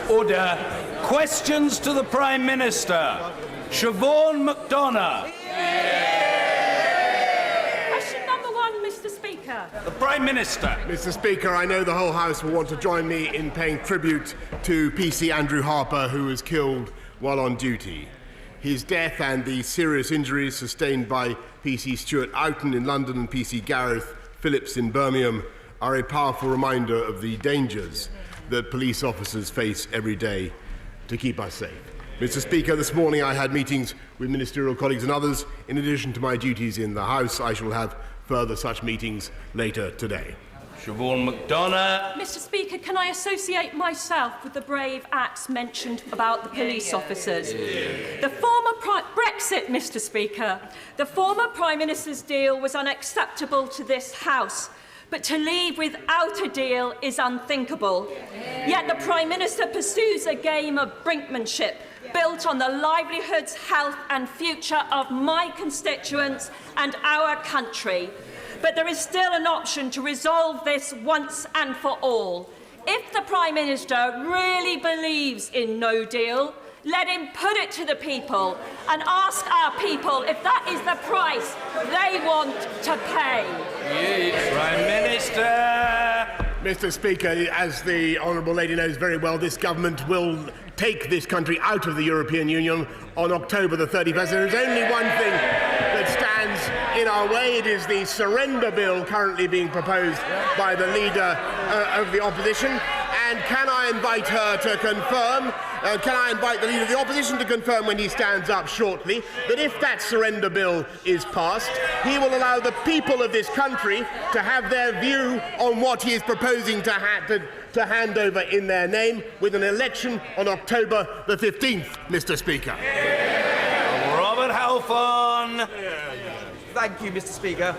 Order. Questions to the Prime Minister. Siobhan McDonough. Question number 1, Mr. Speaker. The Prime Minister. Mr. Speaker, I know the whole House will want to join me in paying tribute to PC Andrew Harper, who was killed while on duty. His death and the serious injuries sustained by PC Stuart Oughton in London and PC Gareth Phillips in Birmingham are a powerful reminder of the dangers that police officers face every day to keep us safe. Mr. Speaker, this morning I had meetings with ministerial colleagues and others. In addition to my duties in the House, I shall have further such meetings later today. Siobhan McDonough. Mr. Speaker, can I associate myself with the brave acts mentioned about the police officers? The former Brexit, Mr. Speaker. The former Prime Minister's deal was unacceptable to this House. But to leave without a deal is unthinkable. Yet the Prime Minister pursues a game of brinkmanship built on the livelihoods, health and future of my constituents and our country. But there is still an option to resolve this once and for all. If the Prime Minister really believes in no deal, let him put it to the people and ask our people if that is the price they want to pay. Yes, Prime Minister. Mr. Speaker, as the honourable lady knows very well, this government will take this country out of the European Union on October the 31st. There is only one thing that stands in our way. It is the surrender bill currently being proposed by the leader of the opposition. And can I invite her to confirm, can I invite the Leader of the Opposition to confirm when he stands up shortly, that if that surrender bill is passed, he will allow the people of this country to have their view on what he is proposing to hand over in their name with an election on October the 15th, Mr. Speaker. Robert Halfon. Thank you, Mr. Speaker.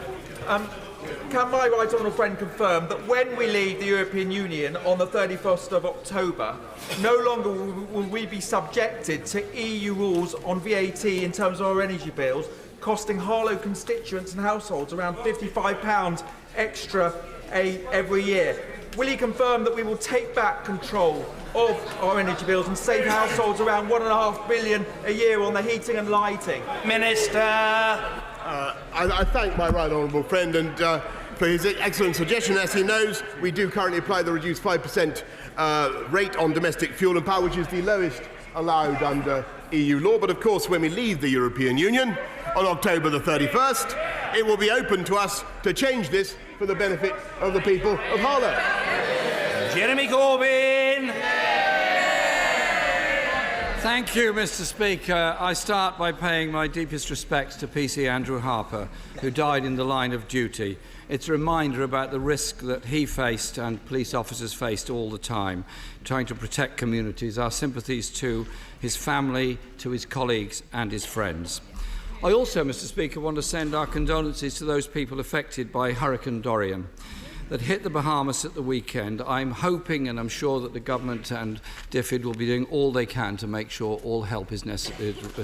Can my right honourable friend confirm that when we leave the European Union on the 31st of October, no longer will we be subjected to EU rules on VAT in terms of our energy bills, costing Harlow constituents and households around £55 extra every year? Will he confirm that we will take back control of our energy bills and save households around £1.5 billion a year on the heating and lighting? Minister. I thank my right honourable friend and for his excellent suggestion. As he knows, we do currently apply the reduced 5% rate on domestic fuel and power, which is the lowest allowed under EU law. But of course, when we leave the European Union on October the 31st, it will be open to us to change this for the benefit of the people of Harlow. Jeremy Corbyn. Thank you, Mr. Speaker. I start by paying my deepest respects to PC Andrew Harper, who died in the line of duty. It's a reminder about the risk that he faced and police officers faced all the time, trying to protect communities. Our sympathies to his family, to his colleagues and his friends. I also, Mr. Speaker, want to send our condolences to those people affected by Hurricane Dorian that hit the Bahamas at the weekend. I'm hoping and I'm sure that the government and DFID will be doing all they can to make sure all help is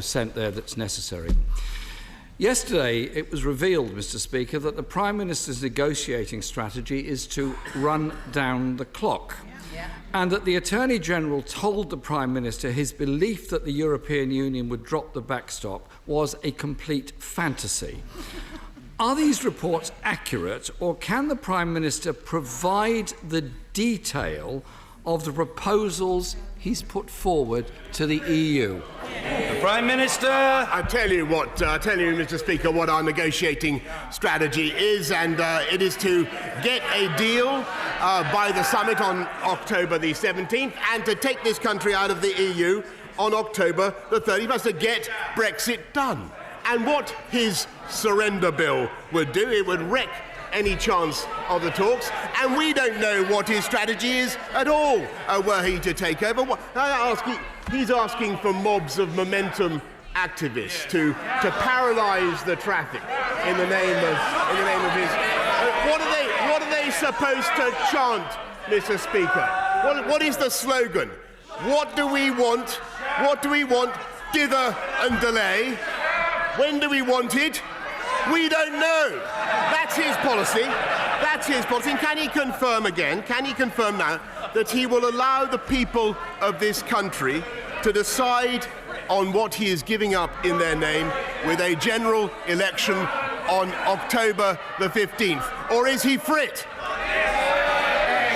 sent there that's necessary. Yesterday, it was revealed, Mr. Speaker, that the Prime Minister's negotiating strategy is to run down the clock, and that the Attorney-General told the Prime Minister his belief that the European Union would drop the backstop was a complete fantasy. Are these reports accurate, or can the Prime Minister provide the detail of the proposals he's put forward to the EU? The Prime Minister. I'll tell you, Mr. Speaker, what our negotiating strategy is, and it is to get a deal by the summit on October the 17th and to take this country out of the EU on October the 31st, to get Brexit done. And what his surrender bill would do, it would wreck any chance of the talks, and we don't know what his strategy is at all were he to take over. He's asking for mobs of momentum activists to paralyse the traffic in the name of his. What are they supposed to chant, Mr. Speaker? What is the slogan? What do we want? What do we want? Dither and delay. When do we want it? We don't know. That's his policy. That's his policy. And can he confirm again? Can he confirm now that he will allow the people of this country to decide on what he is giving up in their name with a general election on October the 15th? Or is he for it?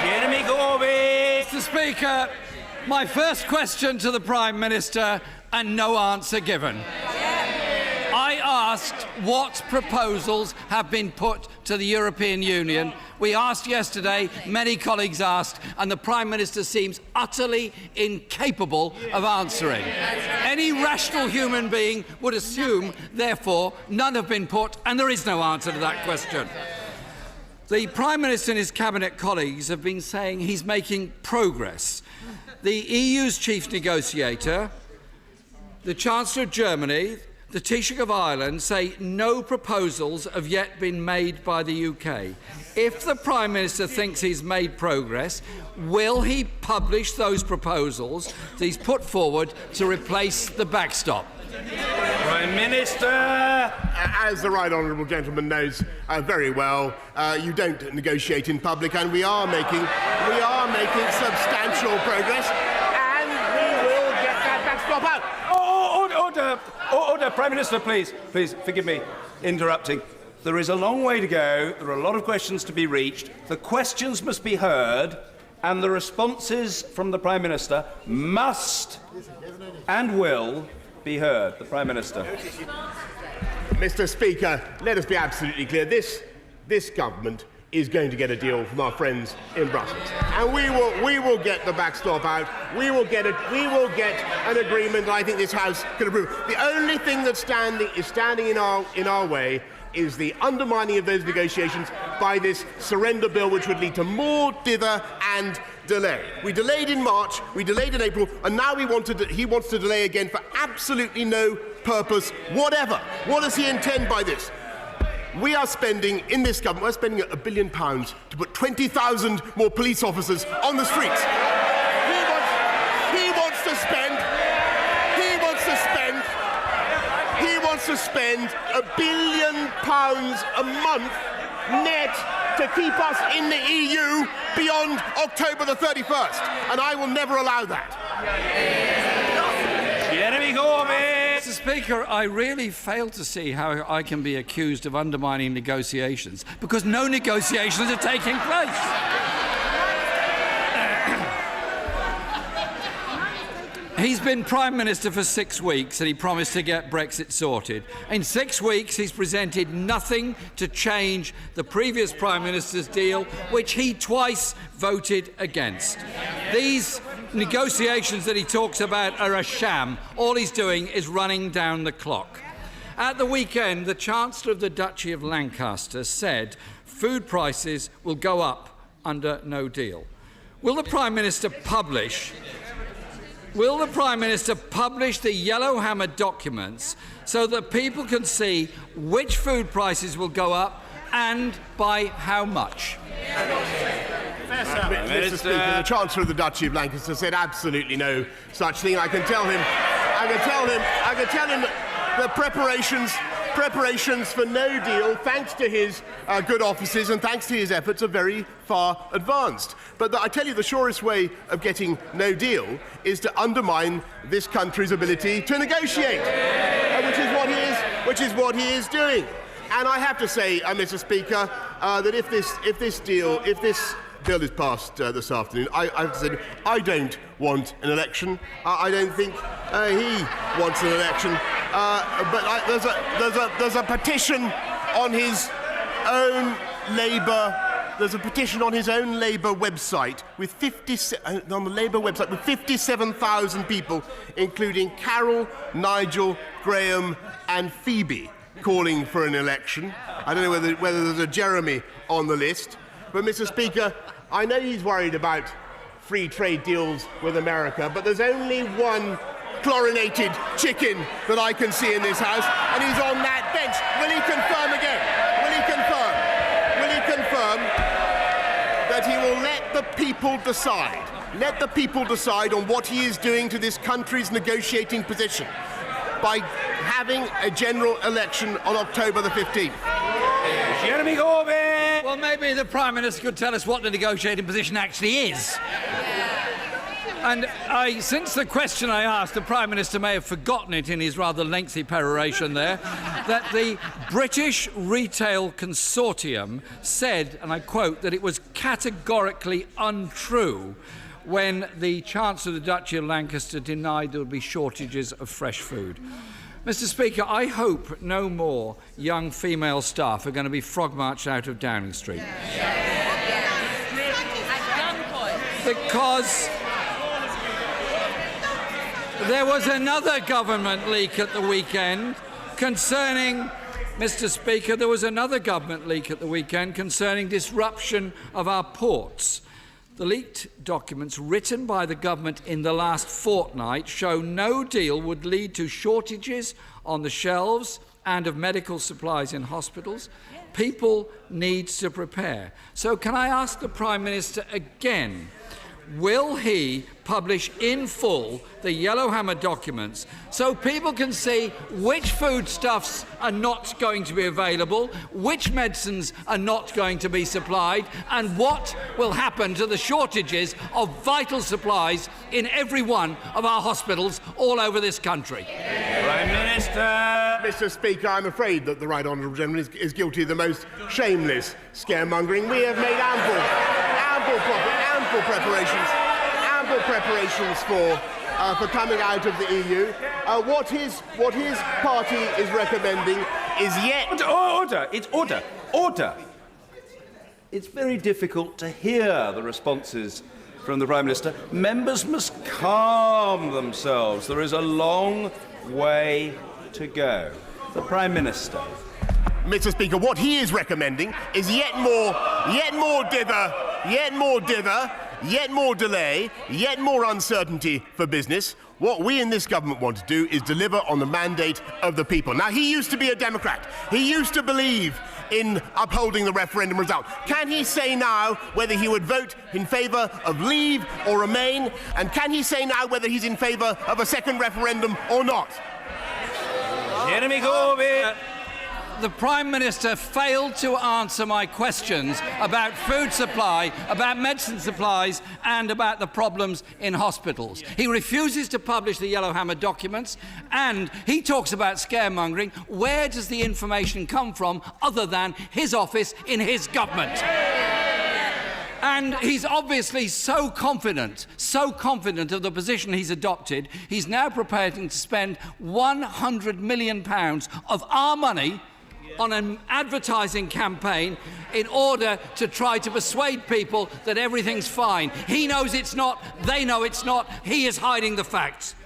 Jeremy Corbyn! Mr. Speaker, my first question to the Prime Minister, and no answer given. I asked what proposals have been put to the European Union. We asked yesterday, many colleagues asked, and the Prime Minister seems utterly incapable of answering. Any rational human being would assume, therefore, none have been put, and there is no answer to that question. The Prime Minister and his Cabinet colleagues have been saying he's making progress. The EU's chief negotiator, the Chancellor of Germany, the Taoiseach of Ireland say no proposals have yet been made by the UK. If the Prime Minister thinks he's made progress, will he publish those proposals that he's put forward to replace the backstop? Prime Minister! As the right honourable gentleman knows very well, you don't negotiate in public, and we are making substantial progress, and we will get that backstop out. Order, Prime Minister, please, forgive me interrupting. There is a long way to go. There are a lot of questions to be reached. The questions must be heard, and the responses from the Prime Minister must and will be heard. The Prime Minister. Mr. Speaker, let us be absolutely clear. This government is going to get a deal from our friends in Brussels, and we will get the backstop out. We will get an agreement. I think this House can approve. The only thing that's standing in our way is the undermining of those negotiations by this surrender bill, which would lead to more dither and delay. We delayed in March, we delayed in April, and now he wants to delay again for absolutely no purpose whatever. What does he intend by this? We are spending, in this government, we're spending £1 billion to put 20,000 more police officers on the streets. He wants to spend £1 billion a month net to keep us in the EU beyond October the 31st, and I will never allow that. Jeremy Corbyn! Mr. Speaker, I really fail to see how I can be accused of undermining negotiations, because no negotiations are taking place. He's been Prime Minister for 6 weeks and he promised to get Brexit sorted. In 6 weeks, he's presented nothing to change the previous Prime Minister's deal, which he twice voted against. These negotiations that he talks about are a sham. All he's doing is running down the clock. At the weekend, the Chancellor of the Duchy of Lancaster said food prices will go up under no deal. Will the Prime Minister publish the Yellowhammer documents so that people can see which food prices will go up and by how much? Mr. Speaker, the Chancellor of the Duchy of Lancaster said absolutely no such thing. I can tell him the preparations for no deal, thanks to his good offices and thanks to his efforts, are very far advanced. But I tell you, the surest way of getting no deal is to undermine this country's ability to negotiate, which is what he is doing. And I have to say, Mr. Speaker, that if this bill is passed this afternoon, I have to say I don't want an election. I don't think he wants an election. But there's a petition on his own Labour. There's a petition on his own Labour website with 57,000 people, including Carol, Nigel, Graham, and Phoebe, calling for an election. I don't know whether there's a Jeremy on the list. But, Mr. Speaker, I know he's worried about free trade deals with America, but there's only one chlorinated chicken that I can see in this House, and he's on that bench. Will he confirm again? Will he confirm that he will let the people decide? Let the people decide on what he is doing to this country's negotiating position by having a general election on October the 15th. Jeremy Corbyn! Well, maybe the Prime Minister could tell us what the negotiating position actually is. And since the question I asked, the Prime Minister may have forgotten it in his rather lengthy peroration there, that the British Retail Consortium said, and I quote, that it was categorically untrue when the Chancellor of the Duchy of Lancaster denied there would be shortages of fresh food. Mr. Speaker, I hope no more young female staff are going to be frog-marched out of Downing Street. Because there was another government leak at the weekend concerning, Mr. Speaker, there was another government leak at the weekend concerning disruption of our ports. The leaked documents written by the government in the last fortnight show no deal would lead to shortages on the shelves and of medical supplies in hospitals. People need to prepare. So can I ask the Prime Minister again, will he publish in full the Yellowhammer documents so people can see which foodstuffs are not going to be available, which medicines are not going to be supplied, and what will happen to the shortages of vital supplies in every one of our hospitals all over this country? Prime Minister. Mr. Speaker, I'm afraid that the Right Honourable Gentleman is guilty of the most shameless scaremongering. We have made ample preparations for coming out of the EU. What his party is recommending is yet... Order! It's order! Order! It's very difficult to hear the responses from the Prime Minister. Members must calm themselves. There is a long way to go. The Prime Minister. Mr. Speaker, what he is recommending is yet more dither, yet more delay, yet more uncertainty for business. What we in this government want to do is deliver on the mandate of the people. Now, he used to be a Democrat. He used to believe in upholding the referendum result. Can he say now whether he would vote in favour of leave or remain? And can he say now whether he's in favour of a second referendum or not? Jeremy Corbyn. The Prime Minister failed to answer my questions about food supply, about medicine supplies and about the problems in hospitals. He refuses to publish the Yellowhammer documents and he talks about scaremongering. Where does the information come from other than his office in his government? And he's obviously so confident of the position he's adopted, he's now preparing to spend £100 million of our money on an advertising campaign in order to try to persuade people that everything's fine. He knows it's not, they know it's not, he is hiding the facts.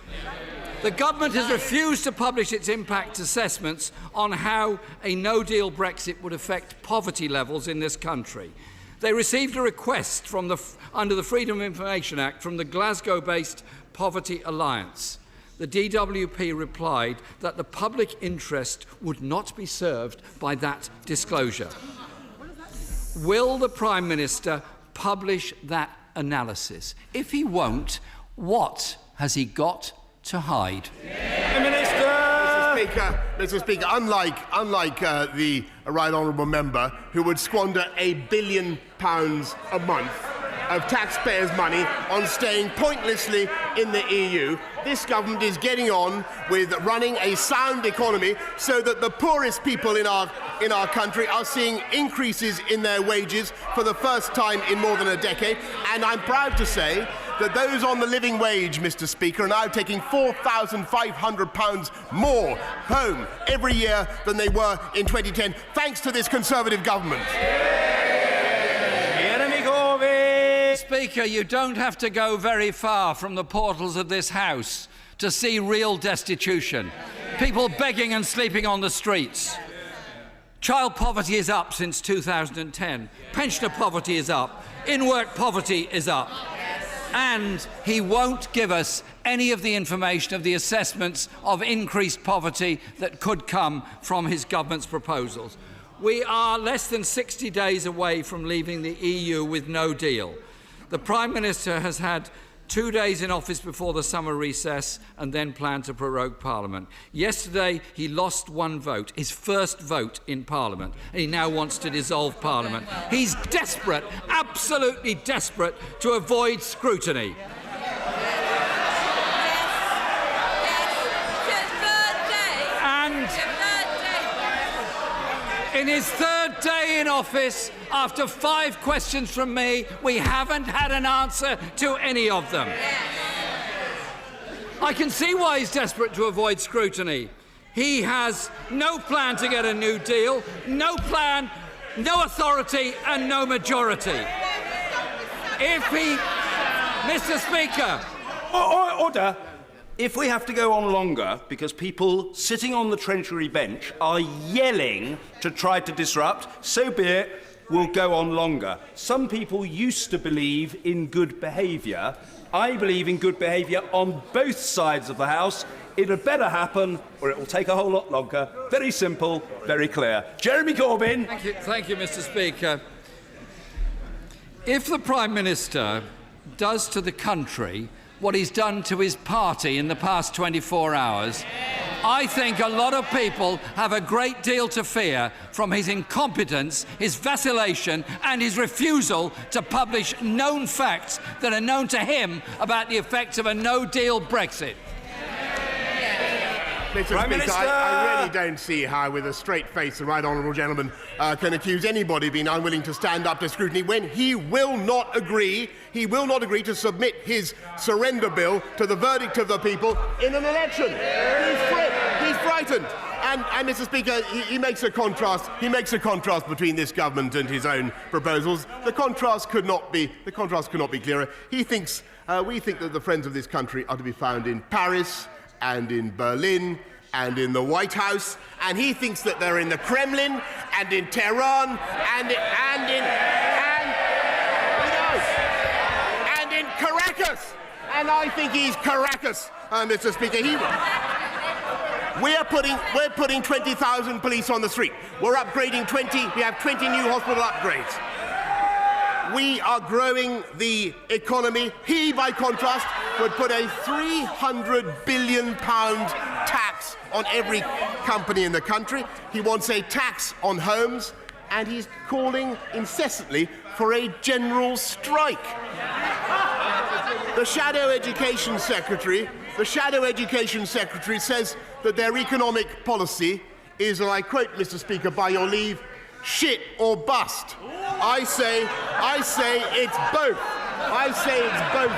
The government has refused to publish its impact assessments on how a no-deal Brexit would affect poverty levels in this country. They received a request under the Freedom of Information Act from the Glasgow-based Poverty Alliance. The DWP replied that the public interest would not be served by that disclosure. Will the Prime Minister publish that analysis? If he won't, what has he got to hide? Mr. Speaker, unlike the Right Honourable Member who would squander £1 billion a month of taxpayers' money on staying pointlessly in the EU, this government is getting on with running a sound economy so that the poorest people in our country are seeing increases in their wages for the first time in more than a decade. And I'm proud to say that those on the living wage, Mr. Speaker, are now taking £4,500 more home every year than they were in 2010, thanks to this Conservative government. Speaker, you don't have to go very far from the portals of this House to see real destitution. People begging and sleeping on the streets. Child poverty is up since 2010. Pensioner poverty is up. In-work poverty is up. And he won't give us any of the information of the assessments of increased poverty that could come from his government's proposals. We are less than 60 days away from leaving the EU with no deal. The Prime Minister has had 2 days in office before the summer recess and then planned to prorogue Parliament. Yesterday, he lost one vote, his first vote in Parliament, and he now wants to dissolve Parliament. He's desperate, absolutely desperate, to avoid scrutiny. In his third day in office, after 5 questions from me, we haven't had an answer to any of them. I can see why he's desperate to avoid scrutiny. He has no plan to get a new deal, no plan, no authority and no majority. Mr. Speaker. Order. If we have to go on longer because people sitting on the Treasury bench are yelling to try to disrupt, so be it, we'll go on longer. Some people used to believe in good behaviour. I believe in good behaviour on both sides of the House. It had better happen, or it will take a whole lot longer. Very simple, very clear. Jeremy Corbyn. Thank you, Mr. Speaker. If the Prime Minister does to the country what he's done to his party in the past 24 hours, I think a lot of people have a great deal to fear from his incompetence, his vacillation and his refusal to publish known facts that are known to him about the effects of a no-deal Brexit. Mr. Speaker, I really don't see how, with a straight face, the right honourable gentleman can accuse anybody of being unwilling to stand up to scrutiny when he will not agree. He will not agree to submit his surrender bill to the verdict of the people in an election. He's frightened. And Mr. Speaker, he makes a contrast. He makes a contrast between this government and his own proposals. The contrast could not be clearer. He thinks we think that the friends of this country are to be found in Paris and in Berlin and in the White House, and he thinks that they're in the Kremlin and in Tehran and in Caracas. And I think he's Caracas, Mr. Speaker. We're putting 20,000 police on the street. We're upgrading 20. We have 20 new hospital upgrades. We are growing the economy. He, by contrast, would put a £300 billion tax on every company in the country. He wants a tax on homes, and he's calling incessantly for a general strike. The Shadow Education Secretary says that their economic policy is, and I quote, Mr. Speaker, by your leave, shit or bust. I say it's both. I say it's both,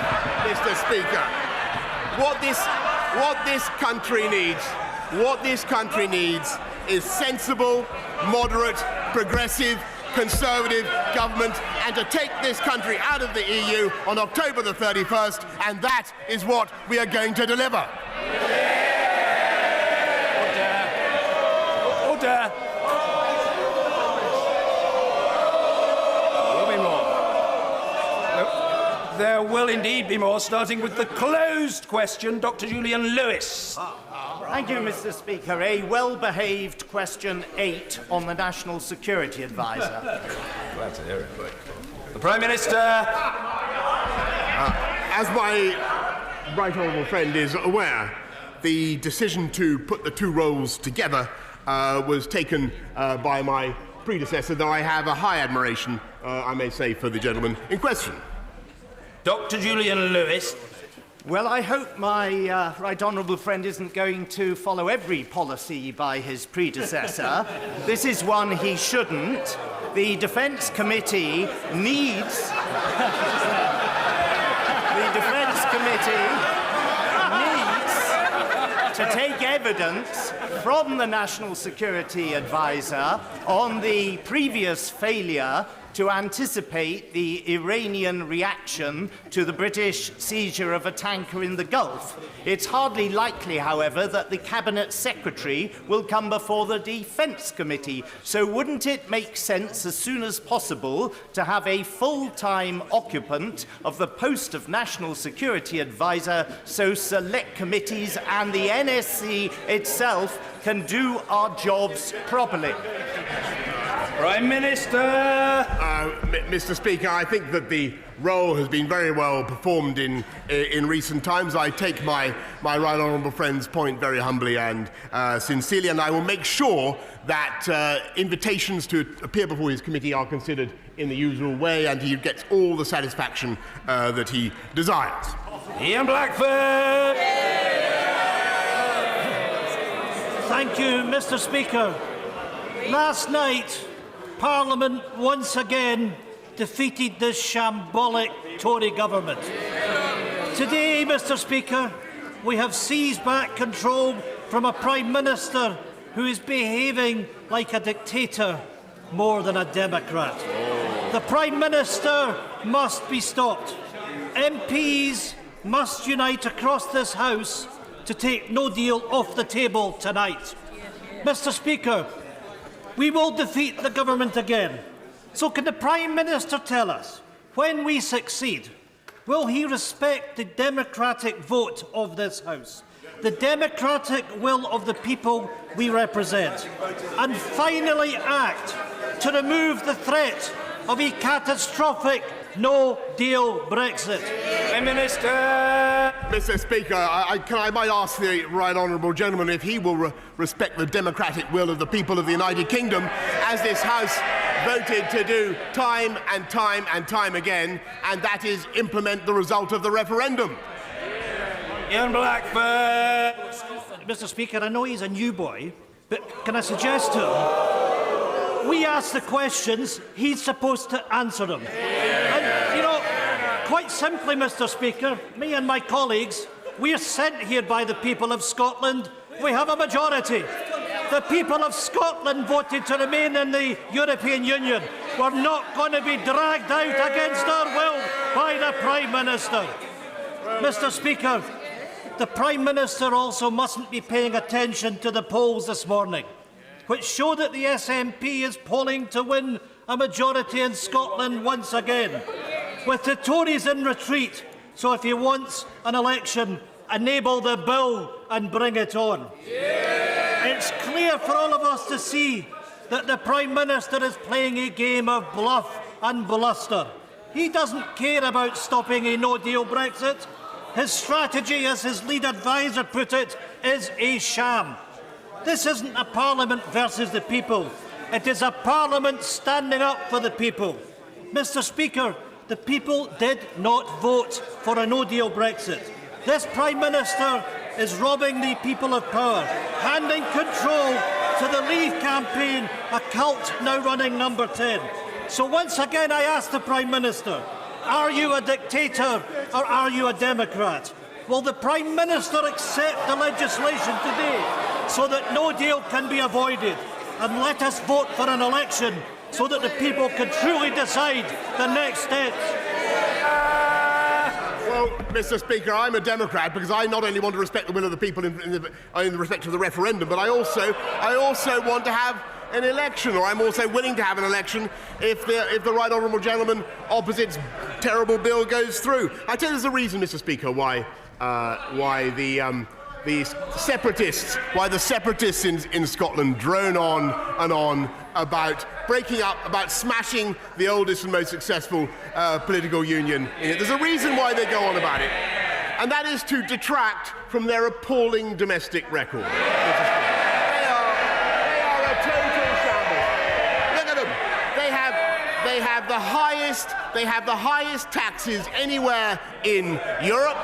Mr. Speaker. What this country needs is sensible, moderate, progressive, conservative government, and to take this country out of the EU on October the 31st, and that is what we are going to deliver. Order. There will indeed be more, starting with the closed question. Dr. Julian Lewis. Thank you, Mr. Speaker. A well-behaved question 8 on the National Security Advisor. Glad to hear it. The Prime Minister. As my right honourable friend is aware, the decision to put the two roles together was taken by my predecessor, though I have a high admiration, I may say, for the gentleman in question. Dr. Julian Lewis. Well, I hope my right honourable friend isn't going to follow every policy by his predecessor. This is one he shouldn't. The Defence Committee needs... to take evidence from the National Security Advisor on the previous failure to anticipate the Iranian reaction to the British seizure of a tanker in the Gulf. It's hardly likely, however, that the Cabinet Secretary will come before the Defence Committee. So wouldn't it make sense as soon as possible to have a full-time occupant of the post of National Security Advisor so select committees and the NSC itself can do our jobs properly? Prime Minister. Mr. Speaker, I think that the role has been very well performed in recent times. I take my right honourable friend's point very humbly and sincerely, and I will make sure that invitations to appear before his committee are considered in the usual way, and he gets all the satisfaction that he desires. Ian Blackford. Thank you, Mr. Speaker. Last night, Parliament once again defeated this shambolic Tory government. Today, Mr. Speaker, we have seized back control from a Prime Minister who is behaving like a dictator more than a Democrat. The Prime Minister must be stopped. MPs must unite across this House to take no deal off the table tonight. Mr. Speaker, we will defeat the government again. So can the Prime Minister tell us, when we succeed, will he respect the democratic vote of this House, the democratic will of the people we represent, and finally act to remove the threat of a catastrophic no-deal Brexit? Prime Minister! Mr. Speaker, I might ask the right honourable gentleman if he will respect the democratic will of the people of the United Kingdom, as this House voted to do time and time and time again, and that is implement the result of the referendum. Ian Blackburn! Mr. Speaker, I know he's a new boy, but can I suggest to him, we ask the questions, he's supposed to answer them. And, you know, quite simply, Mr. Speaker, me and my colleagues, we are sent here by the people of Scotland. We have a majority. The people of Scotland voted to remain in the European Union. We're not going to be dragged out against our will by the Prime Minister. Mr. Speaker, the Prime Minister also mustn't be paying attention to the polls this morning, which show that the SNP is polling to win a majority in Scotland once again, with the Tories in retreat. So if he wants an election, enable the bill and bring it on. It's clear for all of us to see that the Prime Minister is playing a game of bluff and bluster. He doesn't care about stopping a no-deal Brexit. His strategy, as his lead adviser put it, is a sham. This isn't a Parliament versus the people. It is a Parliament standing up for the people. Mr. Speaker, the people did not vote for a no-deal Brexit. This Prime Minister is robbing the people of power, handing control to the Leave campaign, a cult now running number 10. So once again I ask the Prime Minister, are you a dictator or are you a Democrat? Will the Prime Minister accept the legislation today so that no deal can be avoided? And let us vote for an election so that the people can truly decide the next steps. Well, Mr. Speaker, I'm a Democrat because I not only want to respect the will of the people in respect of the referendum, but I also want to have an election, or I'm also willing to have an election if the right honourable gentleman opposite's terrible bill goes through. I tell you there's a reason, Mr. Speaker, why the separatists in Scotland drone on and on about breaking up, about smashing the oldest and most successful political union in it. There's a reason why they go on about it, and that is to detract from their appalling domestic record. They are a total shambles. Look at them. They have the highest taxes anywhere in Europe.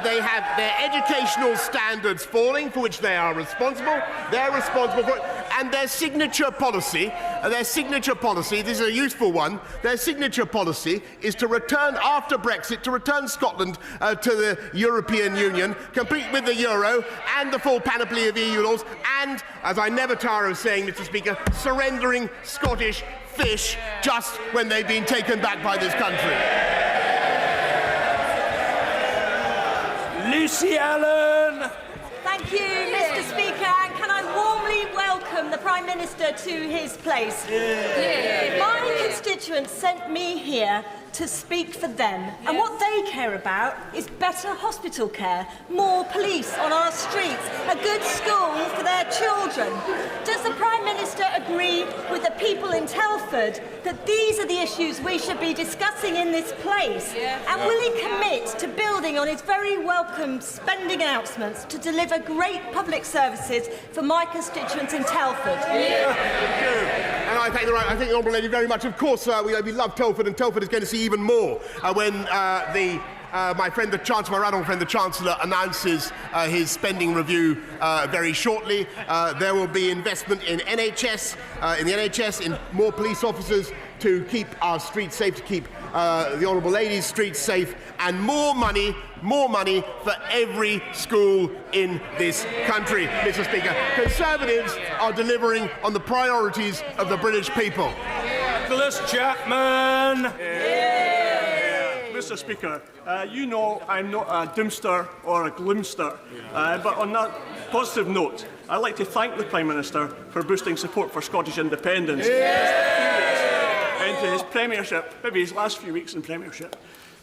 They have their educational standards falling, for which they are responsible. They're responsible for it. And their signature policy, this is a useful one, their signature policy is to return, after Brexit, to return Scotland to the European Union, complete with the euro and the full panoply of EU laws, and, as I never tire of saying, Mr. Speaker, surrendering Scottish fish just when they've been taken back by this country. Lucy Allen! Thank you, Mr. Speaker, and can I warmly welcome the Prime Minister to his place. My constituents sent me here to speak for them, and what they care about is better hospital care, more police on our streets, a good school for their children. Does the Prime Minister agree with the people in Telford that these are the issues we should be discussing in this place? And will he commit to building on his very welcome spending announcements to deliver great public services for my constituents in Telford? And I thank the honourable lady very much. Of course, we love Telford, and Telford is going to see even more when the my friend, the Chancellor, my right honourable friend, the Chancellor, announces his spending review very shortly, there will be investment in NHS, in more police officers to keep our streets safe, to keep the Honourable Lady's streets safe, and more money for every school in this country, Mr. Speaker. Conservatives are delivering on the priorities of the British people. Nicholas Chapman. Mr. Speaker, you know I'm not a doomster or a gloomster, but on that positive note, I'd like to thank the Prime Minister for boosting support for Scottish independence into his premiership, maybe his last few weeks in premiership.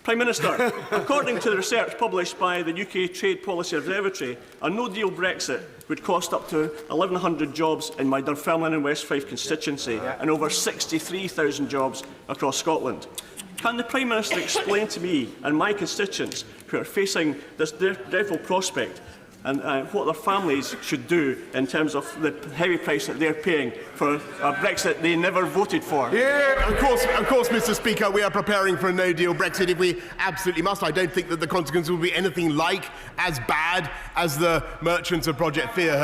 Prime Minister, according to the research published by the UK Trade Policy Observatory, a no-deal Brexit would cost up to 1,100 jobs in my Dunfermline and West Fife constituency and over 63,000 jobs across Scotland. Can the Prime Minister explain to me and my constituents who are facing this dreadful prospect and what their families should do in terms of the heavy price that they're paying for a Brexit they never voted for? Yeah, of course, Mr. Speaker, we are preparing for a no-deal Brexit if we absolutely must. I don't think that the consequences will be anything like as bad as the merchants of Project Fear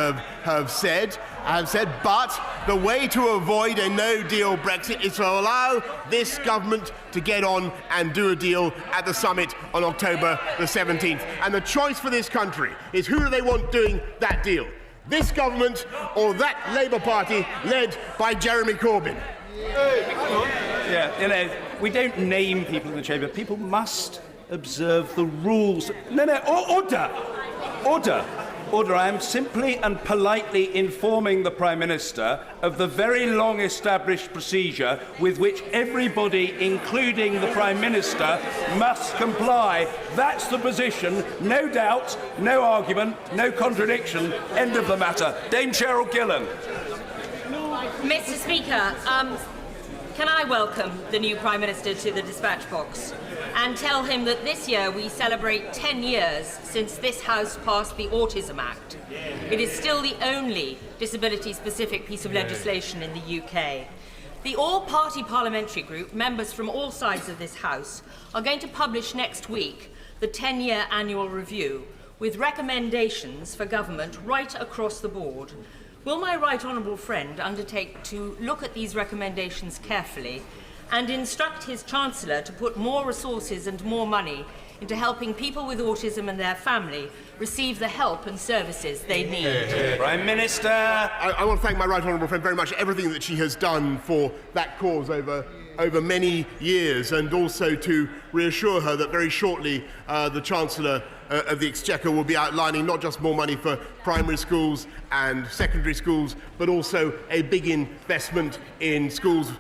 have said. But the way to avoid a no-deal Brexit is to allow this government to get on and do a deal at the summit on October the 17th. And the choice for this country is who do they want doing that deal? This government or that Labour Party led by Jeremy Corbyn? Yeah, you know, we don't name people in the chamber. People must observe the rules. No, order. I am simply and politely informing the Prime Minister of the very long established procedure with which everybody, including the Prime Minister, must comply. That's the position. No doubt, no argument, no contradiction. End of the matter. Dame Cheryl Gillan. Mr. Speaker, can I welcome the new Prime Minister to the dispatch box and tell him that this year we celebrate 10 years since this House passed the Autism Act. It is still the only disability-specific piece of legislation in the UK. The all-party parliamentary group, members from all sides of this House, are going to publish next week the 10-year annual review with recommendations for government right across the board. Will my right honourable friend undertake to look at these recommendations carefully and instruct his Chancellor to put more resources and more money into helping people with autism and their family receive the help and services they need? Prime Minister. I want to thank my right honourable friend very much for everything that she has done for that cause over many years, and also to reassure her that very shortly the Chancellor of the Exchequer will be outlining not just more money for primary schools and secondary schools, but also a big investment in schools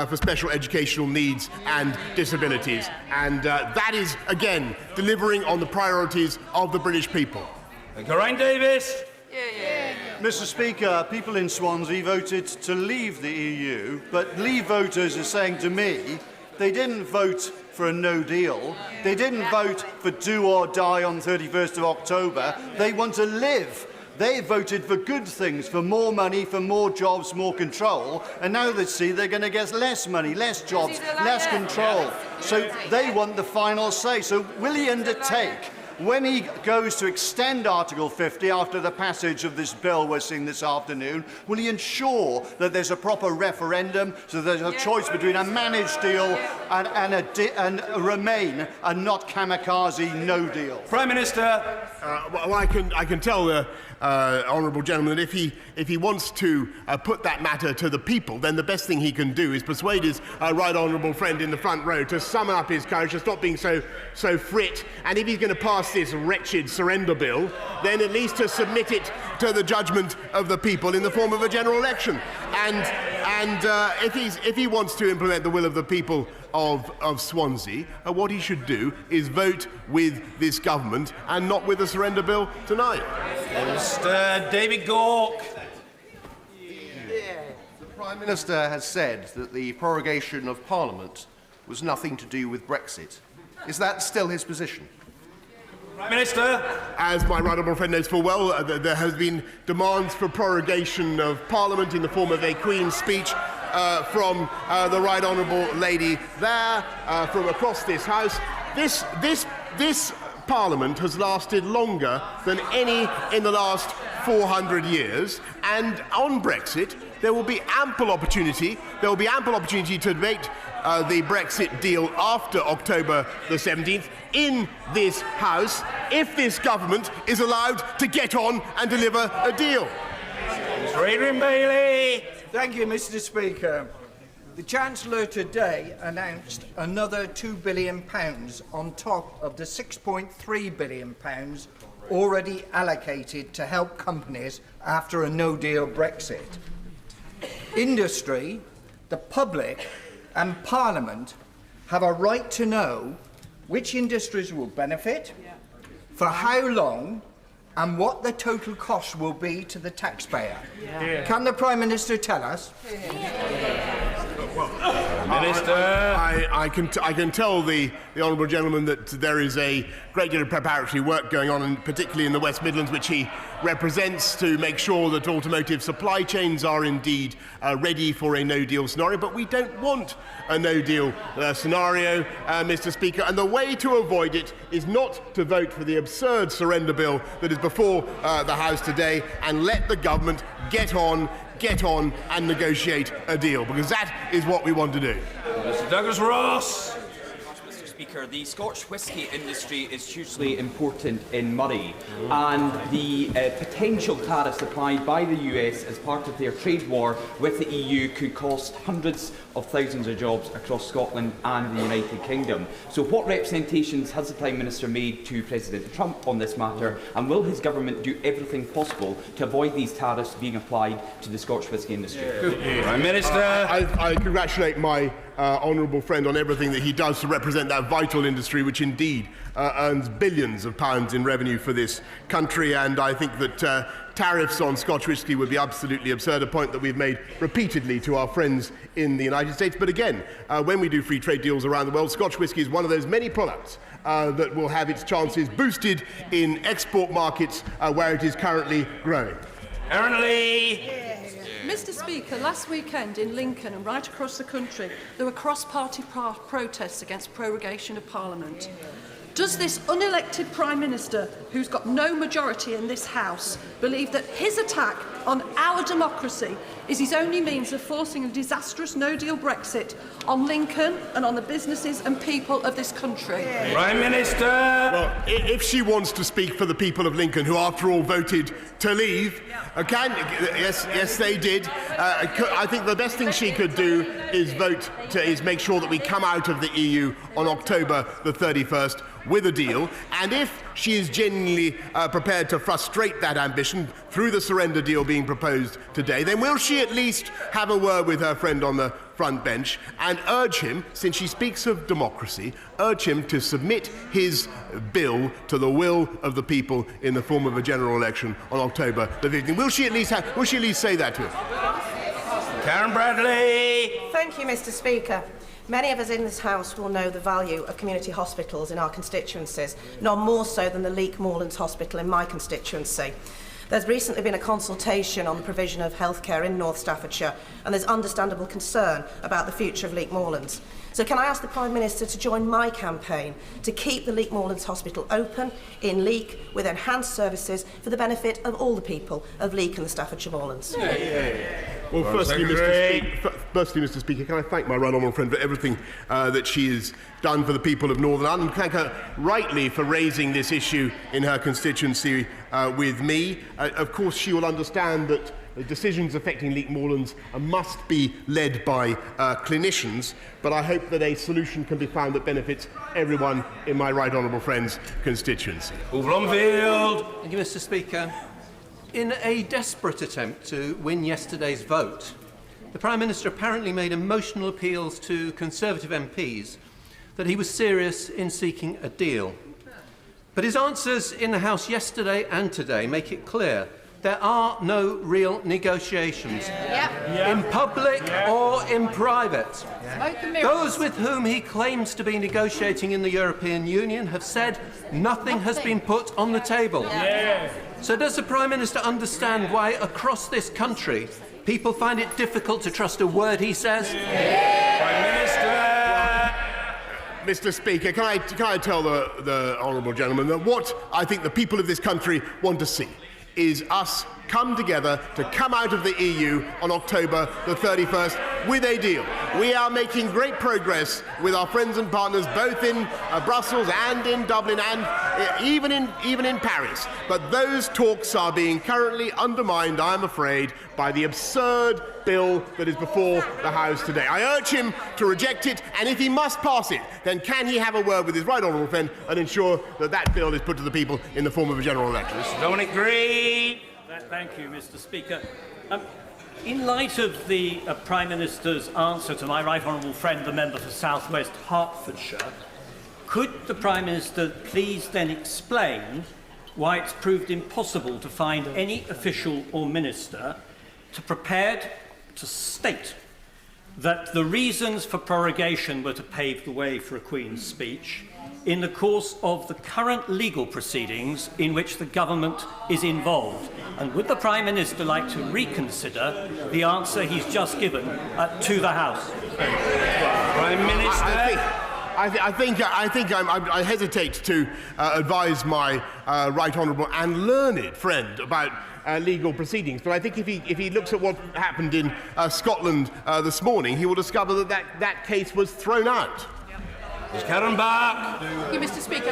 for special educational needs and disabilities. And that is, again, delivering on the priorities of the British people. Geraint Davis. Mr. Speaker, people in Swansea voted to leave the EU, but Leave voters are saying to me they didn't vote for a no deal. They didn't vote for do or die on 31st of October. They want to live. They voted for good things, for more money, for more jobs, more control, and now they see they're going to get less money, less jobs, less control. So they want the final say. So will he undertake, when he goes to extend Article 50 after the passage of this bill we're seeing this afternoon, will he ensure that there's a proper referendum so there's a choice between a managed deal and remain and not kamikaze no deal? Prime Minister. Well, I can tell the honourable gentleman that if he wants to put that matter to the people, then the best thing he can do is persuade his right honourable friend in the front row to summon up his courage, to stop being so frit, and if he's going to pass this wretched surrender bill, then at least to submit it to the judgment of the people in the form of a general election. And if he wants to implement the will of the people of Swansea, what he should do is vote with this government and not with the surrender bill tonight. Mr. David Gauke. The Prime Minister has said that the prorogation of Parliament was nothing to do with Brexit. Is that still his position? Prime Minister. As my right honourable friend knows full well, there has been demands for prorogation of Parliament in the form of a Queen's speech from the right honourable lady there, from across this House. This this Parliament has lasted longer than any in the last 400 years, and on Brexit there will be ample opportunity. There will be ample opportunity to debate the Brexit deal after October the 17th in this House if this government is allowed to get on and deliver a deal. Mr. Adrian Bailey. Thank you, Mr. Speaker. The Chancellor today announced another £2 billion on top of the £6.3 billion already allocated to help companies after a no-deal Brexit. Industry, the public and Parliament have a right to know which industries will benefit, for how long, and what the total cost will be to the taxpayer. Can the Prime Minister tell us? Minister. I can tell the honourable gentleman that there is a great deal of preparatory work going on, and particularly in the West Midlands, which he represents, to make sure that automotive supply chains are indeed ready for a no-deal scenario. But we don't want a no-deal scenario, Mr. Speaker, and the way to avoid it is not to vote for the absurd surrender bill that is before the House today, and let the government get on and negotiate a deal, because that is what we want to do. Mr. Douglas Ross. Mr. Speaker, the Scotch whisky industry is hugely important in Murray, and the potential tariffs applied by the US as part of their trade war with the EU could cost hundreds of thousands of jobs across Scotland and the United Kingdom. So what representations has the Prime Minister made to President Trump on this matter, and will his government do everything possible to avoid these tariffs being applied to the Scotch whisky industry? Prime Minister. I congratulate my honourable friend on everything that he does to represent that vital industry, which indeed earns billions of pounds in revenue for this country. And I think that tariffs on Scotch whisky would be absolutely absurd, a point that we've made repeatedly to our friends in the United States. But again, when we do free trade deals around the world, Scotch whisky is one of those many products that will have its chances boosted in export markets where it is currently growing. Aaron Lee. Mr. Speaker, last weekend in Lincoln and right across the country, there were cross-party protests against prorogation of Parliament. Does this unelected Prime Minister, who's got no majority in this House, believe that his attack on our democracy is his only means of forcing a disastrous no-deal Brexit on Lincoln and on the businesses and people of this country? Prime Minister. Well, if she wants to speak for the people of Lincoln, who after all voted to leave, yes, they did. I think the best thing she could do is make sure that we come out of the EU on October the 31st with a deal. And if she is genuinely prepared to frustrate that ambition through the surrender deal being proposed today, then will she at least have a word with her friend on the front bench and urge him, since she speaks of democracy, urge him to submit his bill to the will of the people in the form of a general election on October the 15th. Will she at least say that to him? Karen Bradley. Thank you, Mr. Speaker. Many of us in this House will know the value of community hospitals in our constituencies, none more so than the Leek Moorlands Hospital in my constituency. There's recently been a consultation on the provision of healthcare in North Staffordshire, and there's understandable concern about the future of Leek Moorlands. So can I ask the Prime Minister to join my campaign to keep the Leek Moorlands Hospital open in Leek with enhanced services for the benefit of all the people of Leek and the Staffordshire Moorlands? Well, firstly, Mr. Speaker, can I thank my right honourable friend for everything that she has done for the people of Northern Ireland, and thank her rightly for raising this issue in her constituency with me. Of course, she will understand that decisions affecting Leek Moorlands must be led by clinicians, but I hope that a solution can be found that benefits everyone in my right honourable friend's constituency. Blomfield. Thank you, Mr. Speaker. In a desperate attempt to win yesterday's vote, the Prime Minister apparently made emotional appeals to Conservative MPs that he was serious in seeking a deal. But his answers in the House yesterday and today make it clear there are no real negotiations, in public or in private. Those with whom he claims to be negotiating in the European Union have said nothing has been put on the table. So does the Prime Minister understand why across this country people find it difficult to trust a word he says? Prime Minister. Mr. Speaker, can I tell the honourable gentleman that what I think the people of this country want to see is us come together to come out of the EU on October the 31st with a deal. We are making great progress with our friends and partners both in Brussels and in Dublin and even in Paris. But those talks are being currently undermined, I am afraid, by the absurd bill that is before the House today. I urge him to reject it, and if he must pass it, then can he have a word with his right honourable friend and ensure that that bill is put to the people in the form of a general election? Dominic Green. Thank you, Mr. Speaker. In light of the Prime Minister's answer to my right honourable friend, the member for South West Hertfordshire, could the Prime Minister please then explain why it's proved impossible to find any official or minister prepared to state that the reasons for prorogation were to pave the way for a Queen's speech in the course of the current legal proceedings in which the government is involved? And would the Prime Minister like to reconsider the answer he's just given to the House? Prime Minister. I hesitate to advise my right honourable and learned friend about legal proceedings, but I think if he looks at what happened in Scotland this morning, he will discover that case was thrown out. Ms. Karen Bach. Thank you, Mr. Speaker.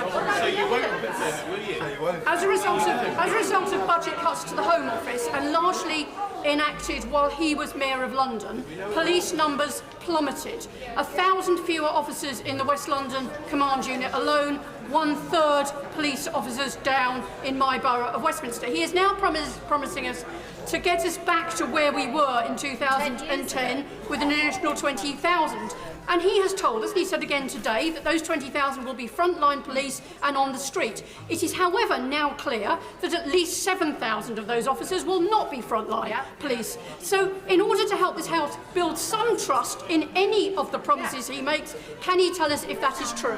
As a result of budget cuts to the Home Office and largely enacted while he was Mayor of London, police numbers plummeted. 1,000 fewer officers in the West London Command Unit alone, 1/3 police officers down in my borough of Westminster. He is now promising us to get us back to where we were in 2010 with an additional 20,000. And he has told us, he said again today, that those 20,000 will be frontline police and on the street. It is, however, now clear that at least 7,000 of those officers will not be frontline police. So, in order to help this House build some trust in any of the promises he makes, can he tell us if that is true?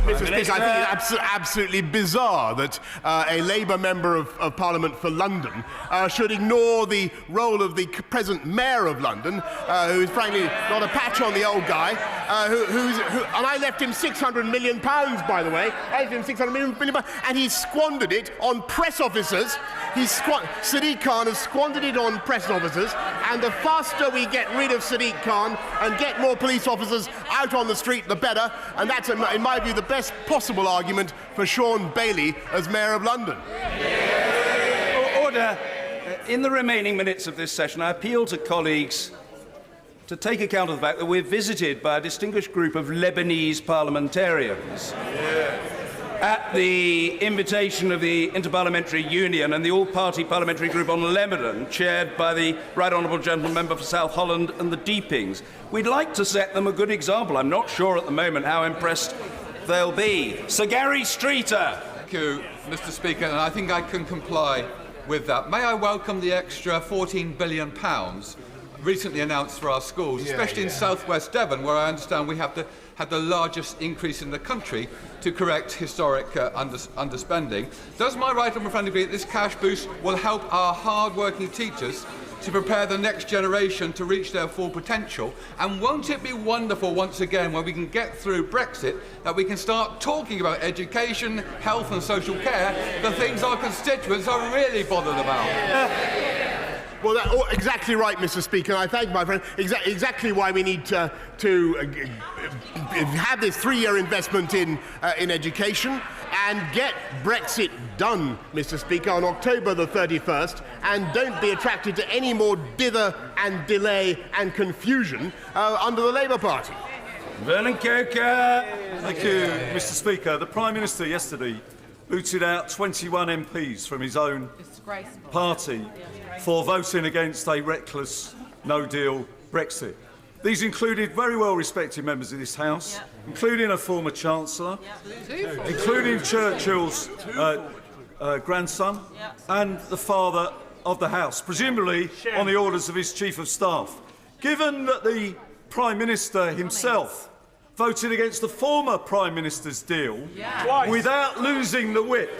Mr. Speaker, I think it's absolutely bizarre that a Labour Member of Parliament for London should ignore the role of the present Mayor of London, who is frankly not a patch on the old guy, and I left him £600 million, by the way. I left him £600 million, and he squandered it on press officers. Sadiq Khan has squandered it on press officers, and the faster we get rid of Sadiq Khan and get more police officers out on the street, the better, and that's, in my view, the best possible argument for Sean Bailey as Mayor of London. Order. In the remaining minutes of this session, I appeal to colleagues to take account of the fact that we're visited by a distinguished group of Lebanese parliamentarians. At the invitation of the Interparliamentary Union and the All-Party Parliamentary Group on Lebanon, chaired by the Right Honourable Gentleman Member for South Holland and the Deepings. We'd like to set them a good example. I'm not sure at the moment how impressed they'll be. Sir Gary Streeter. Thank you, Mr. Speaker, and I think I can comply with that. May I welcome the extra £14 billion recently announced for our schools, especially in southwest Devon, where I understand we have the largest increase in the country to correct historic underspending. Does my right honourable friend agree that this cash boost will help our hard-working teachers to prepare the next generation to reach their full potential? And won't it be wonderful once again, when we can get through Brexit, that we can start talking about education, health and social care, the things our constituents are really bothered about? Well, exactly right, Mr. Speaker. I thank my friend. Exactly why we need to have this 3-year investment in education and get Brexit done, Mr. Speaker, on October the 31st, and don't be attracted to any more dither and delay and confusion under the Labour Party. Vernon Coker. Thank you, Mr. Speaker. The Prime Minister yesterday booted out 21 MPs from his own party for voting against a reckless no-deal Brexit. These included very well-respected members of this House, including a former Chancellor, including Churchill's grandson, and the father of the House, presumably on the orders of his Chief of Staff. Given that the Prime Minister himself voted against the former Prime Minister's deal without losing the whip,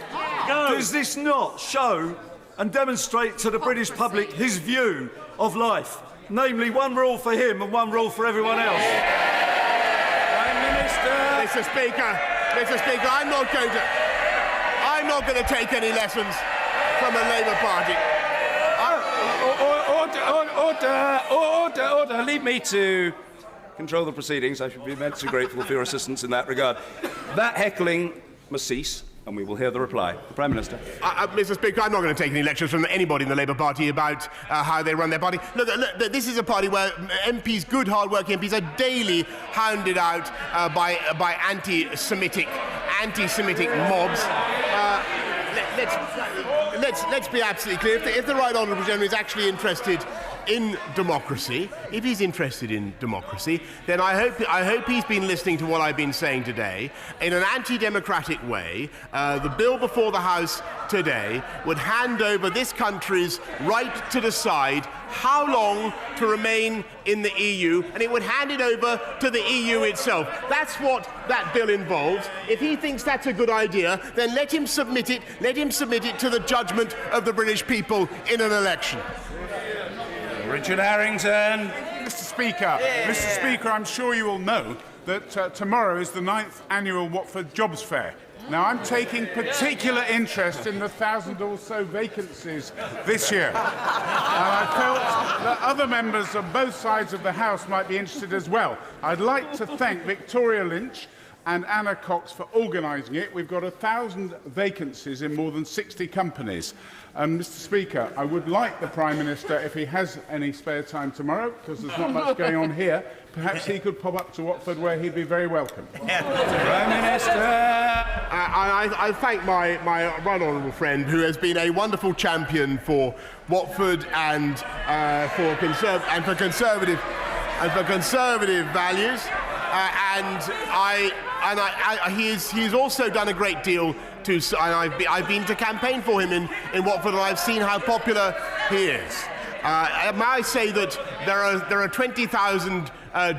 does this not show and demonstrate to the British public his view of life, namely one rule for him and one rule for everyone else? Prime Mr. Speaker, I'm not going to take any lessons from the Labour Party. Order. Leave me to control the proceedings. I should be immensely grateful for your assistance in that regard. That heckling must cease, and we will hear the reply. The Prime Minister. Mr. Speaker, I'm not going to take any lectures from anybody in the Labour Party about how they run their party. Look, this is a party where MPs, good, hard-working MPs, are daily hounded out by anti-Semitic mobs. Let's be absolutely clear. If the Right Honourable Gentleman is actually interested in democracy, if he's interested in democracy, then I hope he's been listening to what I've been saying today. In an anti-democratic way, the bill before the House today would hand over this country's right to decide how long to remain in the EU, and it would hand it over to the EU itself. That's what that bill involves. If he thinks that's a good idea, then let him submit it to the judgment of the British people in an election. Richard Harrington. Mr. Speaker, I'm sure you all know that tomorrow is the 9th annual Watford Jobs Fair. Now, I'm taking particular interest in the 1,000 or so vacancies this year. And I felt that other members of both sides of the House might be interested as well. I'd like to thank Victoria Lynch and Anna Cox for organising it. We've got 1,000 vacancies in more than 60 companies. Mr. Speaker, I would like the Prime Minister, if he has any spare time tomorrow, because there's not much going on here, perhaps he could pop up to Watford, where he'd be very welcome. Prime Minister! I thank my right honourable friend, who has been a wonderful champion for Watford and for conservative values, he's also done a great deal. I've been to campaign for him in Watford, and I've seen how popular he is. May I say that there are 20,000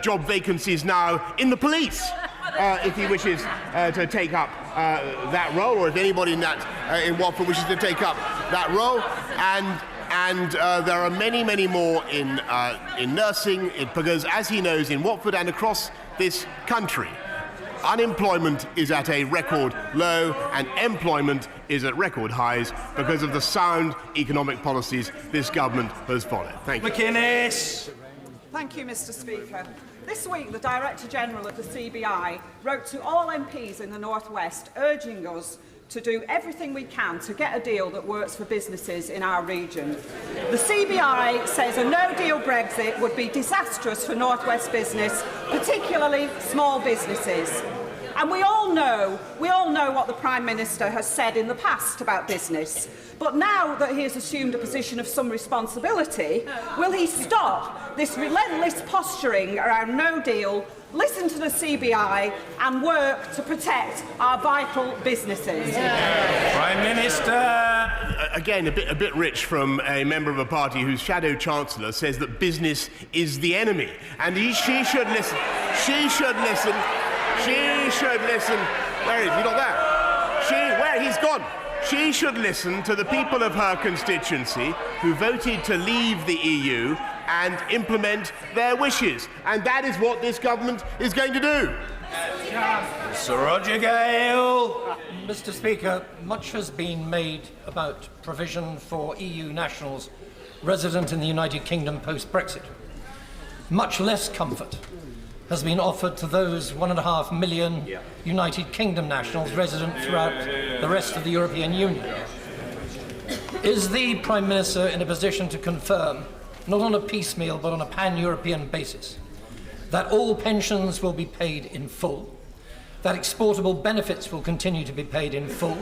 job vacancies now in the police, if he wishes to take up that role, or if anybody in Watford wishes to take up that role, and there are many more in nursing, because, as he knows, in Watford and across this country, unemployment is at a record low and employment is at record highs because of the sound economic policies this government has followed. Thank you. McInnes. Thank you, Mr. Speaker. This week, the Director General of the CBI wrote to all MPs in the North West, urging us to do everything we can to get a deal that works for businesses in our region. The CBI says a no-deal Brexit would be disastrous for North West business, particularly small businesses. And we all know what the Prime Minister has said in the past about business. But now that he has assumed a position of some responsibility, will he stop this relentless posturing around no deal, listen to the CBI and work to protect our vital businesses? Prime Minister. Again, a bit rich from a member of a party whose shadow chancellor says that business is the enemy, and she should listen. She should listen. She should listen. Where is he? Not there. Where he's gone. She should listen to the people of her constituency who voted to leave the EU and implement their wishes. And that is what this government is going to do. Sir Roger Gale. Mr. Speaker, much has been made about provision for EU nationals resident in the United Kingdom post-Brexit. Much less comfort has been offered to those 1.5 million United Kingdom nationals resident throughout the rest of the European Union. Is the Prime Minister in a position to confirm, not on a piecemeal but on a pan-European basis, that all pensions will be paid in full, that exportable benefits will continue to be paid in full,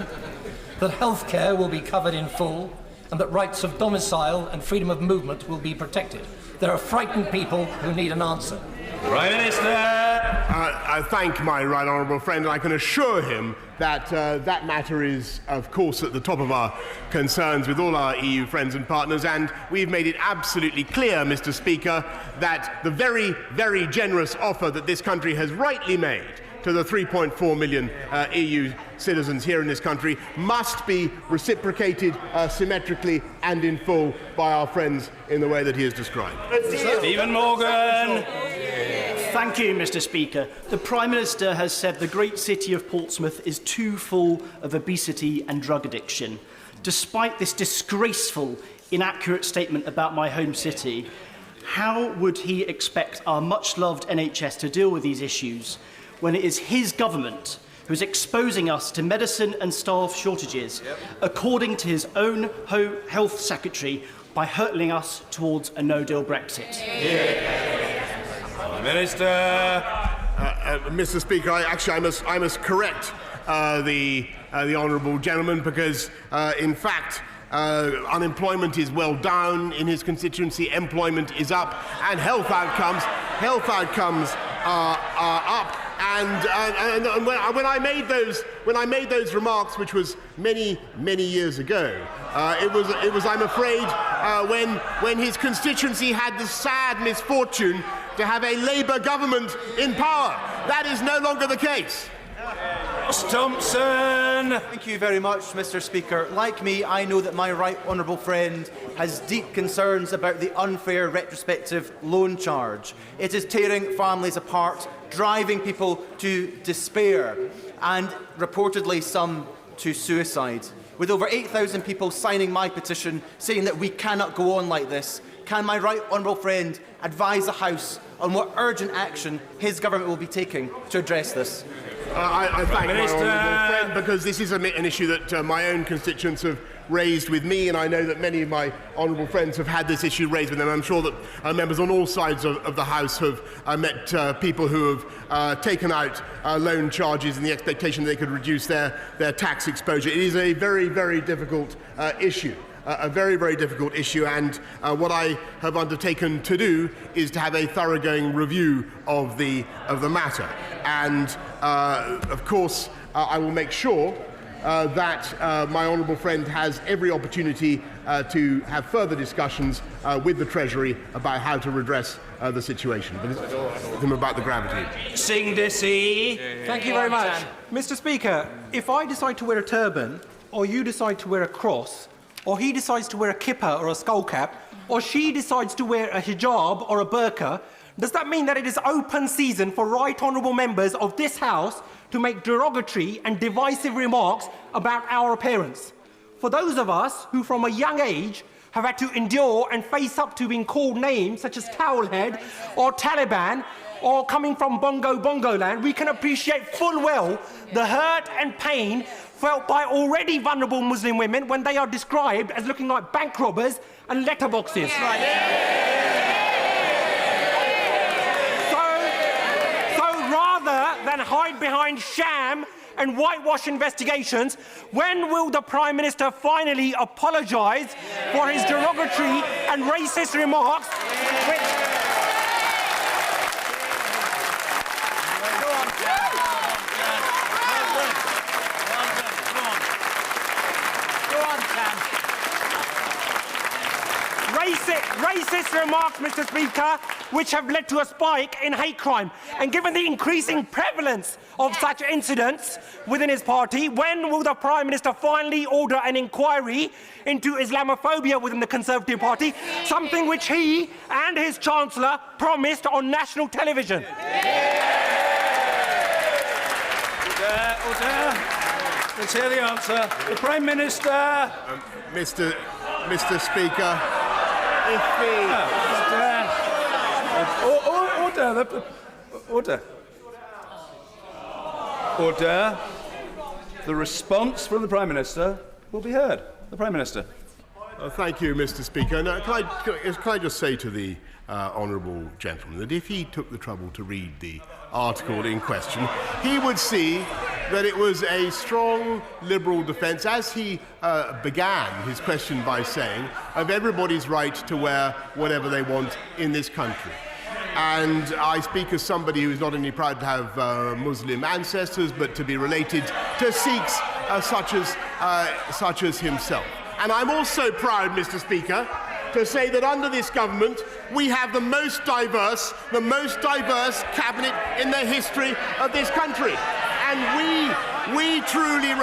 that healthcare will be covered in full, and that rights of domicile and freedom of movement will be protected? There are frightened people who need an answer. Prime Minister. I thank my right honourable friend, and I can assure him that that matter is, of course, at the top of our concerns with all our EU friends and partners, and we've made it absolutely clear, Mr. Speaker, that the very, very generous offer that this country has rightly made to the 3.4 million EU citizens here in this country must be reciprocated symmetrically and in full by our friends in the way that he has described. Stephen Morgan. Thank you, Mr. Speaker. The Prime Minister has said the great city of Portsmouth is too full of obesity and drug addiction. Despite this disgraceful, inaccurate statement about my home city, how would he expect our much-loved NHS to deal with these issues when it is his government who is exposing us to medicine and staff shortages, according to his own Health Secretary, by hurtling us towards a no-deal Brexit? Minister. Mr. Speaker, I must correct the honourable gentleman, because in fact unemployment is well down in his constituency, employment is up, and health outcomes are up. And when I made those remarks, which was many years ago, it was I'm afraid when his constituency had the sad misfortune to have a Labour government in power. That is no longer the case. Thompson. Thank you very much, Mr. Speaker. Like me, I know that my right honourable friend has deep concerns about the unfair retrospective loan charge. It is tearing families apart, driving people to despair, and reportedly some to suicide. With over 8,000 people signing my petition saying that we cannot go on like this, can my right honourable friend advise the House on what urgent action his government will be taking to address this? I thank my honourable friend, because this is an issue that my own constituents have raised with me, and I know that many of my honourable friends have had this issue raised with them. I'm sure that members on all sides of the House have met people who have taken out loan charges in the expectation that they could reduce their tax exposure. It is a very difficult issue. A very difficult issue, and what I have undertaken to do is to have a thoroughgoing review of the matter. And of course, I will make sure that my honourable friend has every opportunity to have further discussions with the Treasury about how to redress the situation, but about the gravity. Sing Dissy. Thank you very much. Mr. Speaker, if I decide to wear a turban, or you decide to wear a cross, or he decides to wear a kippah or a skull cap, or she decides to wear a hijab or a burqa, does that mean that it is open season for right honourable members of this House to make derogatory and divisive remarks about our appearance? For those of us who from a young age have had to endure and face up to being called names such as Towelhead or Taliban, or coming from Bongo land, we can appreciate full well the hurt and pain felt by already vulnerable Muslim women when they are described as looking like bank robbers and letterboxes. So rather than hide behind sham and whitewash investigations, when will the Prime Minister finally apologise for his derogatory and racist remarks, racist remarks, Mr. Speaker, which have led to a spike in hate crime? And given the increasing prevalence of such incidents within his party, when will the Prime Minister finally order an inquiry into Islamophobia within the Conservative Party, something which he and his Chancellor promised on national television? Order. Let's hear the answer. The Prime Minister. Mr. Speaker, Order. The response from the Prime Minister will be heard. The Prime Minister. Thank you, Mr. Speaker. Now, can I just say to the honourable gentleman that if he took the trouble to read the article in question, he would see that it was a strong Liberal defence, as he began his question by saying, of everybody's right to wear whatever they want in this country. And I speak as somebody who is not only proud to have Muslim ancestors, but to be related to Sikhs such as himself. And I'm also proud, Mr. Speaker, to say that under this government we have the most diverse cabinet in the history of this country. And we truly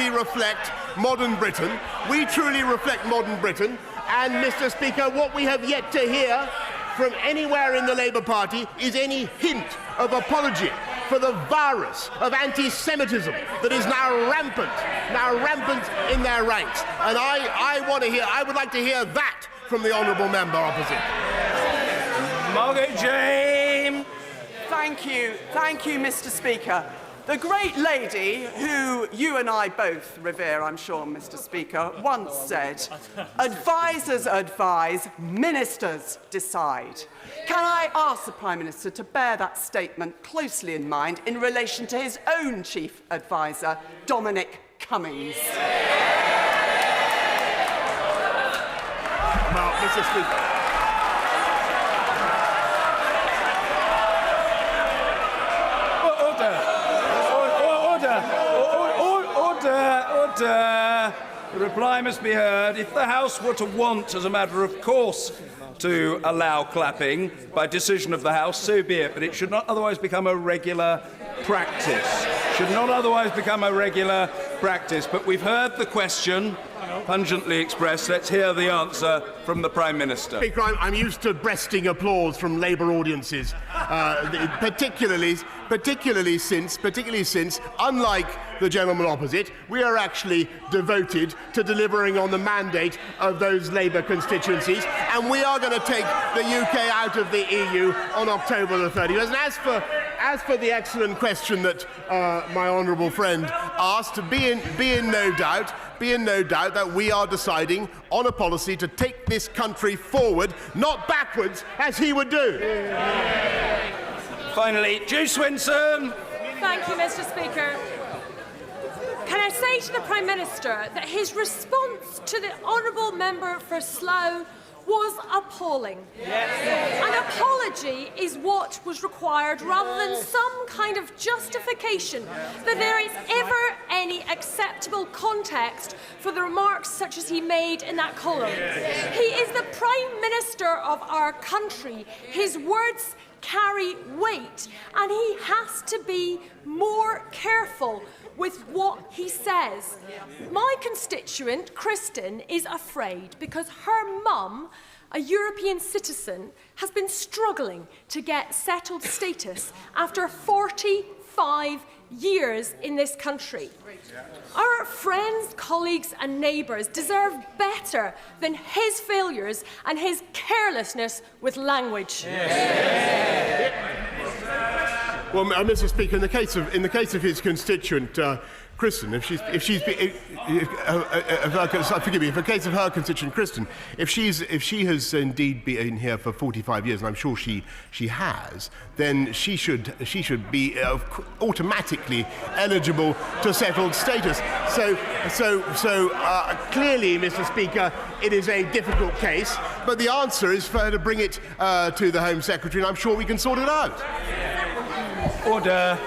reflect modern Britain. We truly reflect modern Britain. And, Mr. Speaker, what we have yet to hear from anywhere in the Labour Party is any hint of apology for the virus of anti-Semitism that is now rampant in their ranks. And I would like to hear that from the honourable member opposite. Margaret James. Thank you, Mr. Speaker. The great lady who you and I both revere, I'm sure, Mr. Speaker, once said, "Advisers advise, ministers decide." Can I ask the Prime Minister to bear that statement closely in mind in relation to his own chief adviser, Dominic Cummings? Well, Mr. Speaker. Order. The reply must be heard. If the House were to want, as a matter of course, to allow clapping by decision of the House, so be it, but it should not otherwise become a regular practice. But we've heard the question, pungently expressed. Let's hear the answer from the Prime Minister. Speaker, I'm used to breasting applause from Labour audiences, particularly since, unlike the gentleman opposite, we are actually devoted to delivering on the mandate of those Labour constituencies, and we are going to take the UK out of the EU on October the 30th. And as for the excellent question that my honourable friend asked, be in no doubt that we are deciding on a policy to take this country forward, not backwards, as he would do. Finally, Jo Swinson. Thank you, Mr. Speaker. Can I say to the Prime Minister that his response to the honourable member for Slough was appalling. Yes. An apology is what was required rather than some kind of justification that there is ever any acceptable context for the remarks such as he made in that column. He is the Prime Minister of our country. His words carry weight, and he has to be more careful with what he says. My constituent, Kristen, is afraid because her mum, a European citizen, has been struggling to get settled status after 45 years in this country. Our friends, colleagues and neighbours deserve better than his failures and his carelessness with language. Well, Mr. Speaker, in the case of his constituent, Kristen, if in the case of her constituent, Kristen, if she has indeed been here for 45 years, and I'm sure she has, then she should be automatically eligible to settled status. So clearly, Mr. Speaker, it is a difficult case, but the answer is for her to bring it to the Home Secretary, and I'm sure we can sort it out. Order.